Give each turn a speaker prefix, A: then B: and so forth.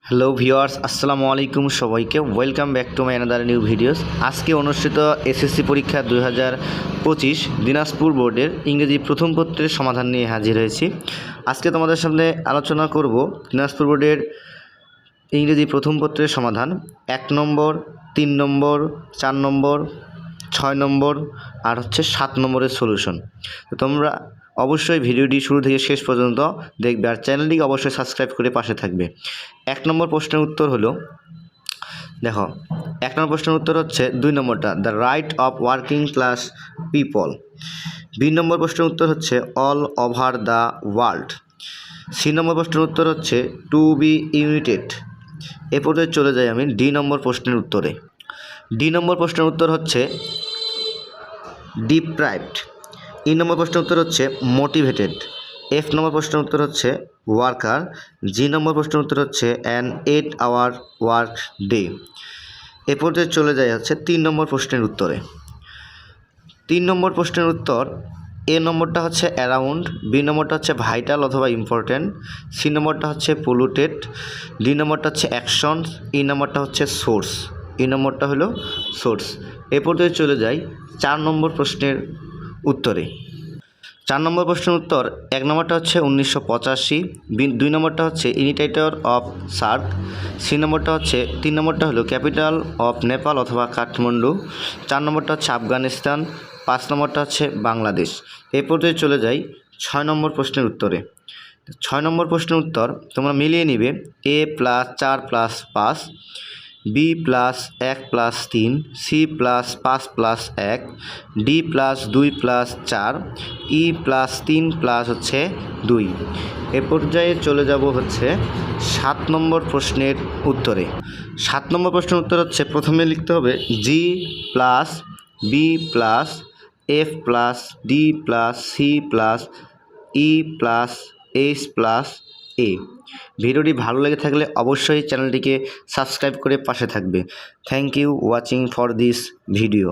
A: Hello viewers, আসসালামু আলাইকুম সবাইকে। Welcome back to my another new videos. আজকে অনুষ্ঠিত এসএসসি পরীক্ষা 2025 দিনাজপুর বোর্ডের ইংরেজি প্রথম পত্রের সমাধান নিয়ে হাজির হয়েছি। আজকে তোমাদের সামনে আলোচনা করব দিনাজপুর বোর্ডের ইংরেজি প্রথম পত্রের সমাধান 1 নম্বর, 3 নম্বর, 4 নম্বর, 6 নম্বর আর 7 নম্বরের সলিউশন। তো তোমরা অবশ্যই ভিডিওটি শুরু থেকে শেষ পর্যন্ত দেখবে আর চ্যানেলটিকে অবশ্যই সাবস্ক্রাইব করে পাশে থাকবে। 1 নম্বর প্রশ্নের উত্তর হলো, দেখো 1 নম্বর প্রশ্নের উত্তর হচ্ছে 2 নম্বরটা, the right of working class people. B নম্বর প্রশ্নের উত্তর হচ্ছে all over the world. C নম্বর প্রশ্নের উত্তর হচ্ছে টু বি ইউনাইটেড। এ পর্যায়ে চলে যাই আমি ডি নম্বর প্রশ্নের উত্তরে। ডি নম্বর প্রশ্নের উত্তর হচ্ছে ডিপ্রাইভড। ই নম্বর প্রশ্নের উত্তর হচ্ছে মোটিভেটেড। এফ নম্বর প্রশ্নের উত্তর হচ্ছে ওয়ার্কার। জি নম্বর প্রশ্নের উত্তর হচ্ছে অ্যান 8 আওয়ার ওয়ার্ক ডে। এ পর্যায়ে চলে যায় 3 নম্বর প্রশ্নের উত্তরে। 3 নম্বর প্রশ্নের উত্তর, এ নম্বরটা হচ্ছে অ্যারাউন্ড, বি নম্বরটা হচ্ছে ভাইটাল অথবা ইম্পর্ট্যান্ট, সি নম্বরটা হচ্ছে পলুটেড, ডি নম্বরটা হচ্ছে অ্যাকশন, ই নম্বরটা হচ্ছে সোর্স। ই নম্বরটা হলো সোর্স। এ পর্যায়ে চলে যাই 4 নম্বর প্রশ্নের উত্তরে। 4 নম্বর প্রশ্নের উত্তর, 1 নম্বরটা হচ্ছে 1985, 2 নম্বরটা হচ্ছে ইনিটাইটর অফ সার্ক, সি নম্বরটা হচ্ছে 3 নম্বরটা হলো ক্যাপিটাল অফ নেপাল অথবা কাঠমান্ডু, 4 নম্বরটা হচ্ছে আফগানিস্তান, 5 নম্বরটা হচ্ছে বাংলাদেশ। এই পর্যায়ে চলে যাই 6 নম্বর প্রশ্নের উত্তরে। 6 নম্বর প্রশ্নের উত্তর তোমরা মিলিয়ে নিবে a + 4 + 5, বি + 1 + 3, সি + 5 + 1, ডি + 2 + 4, ই + 3 + 2। এ পর্যায়ে চলে যাব 7 নম্বর প্রশ্নের উত্তরে। 7 নম্বর প্রশ্নের উত্তর হচ্ছে প্রথমে লিখতে হবে জি + বি + এফ + ডি + সি + ই + এইচ + এ। ভিডিওটি ভালো লেগে থাকলে অবশ্যই চ্যানেলটিকে সাবস্ক্রাইব করে পাশে থাকবে। Thank you watching for this video.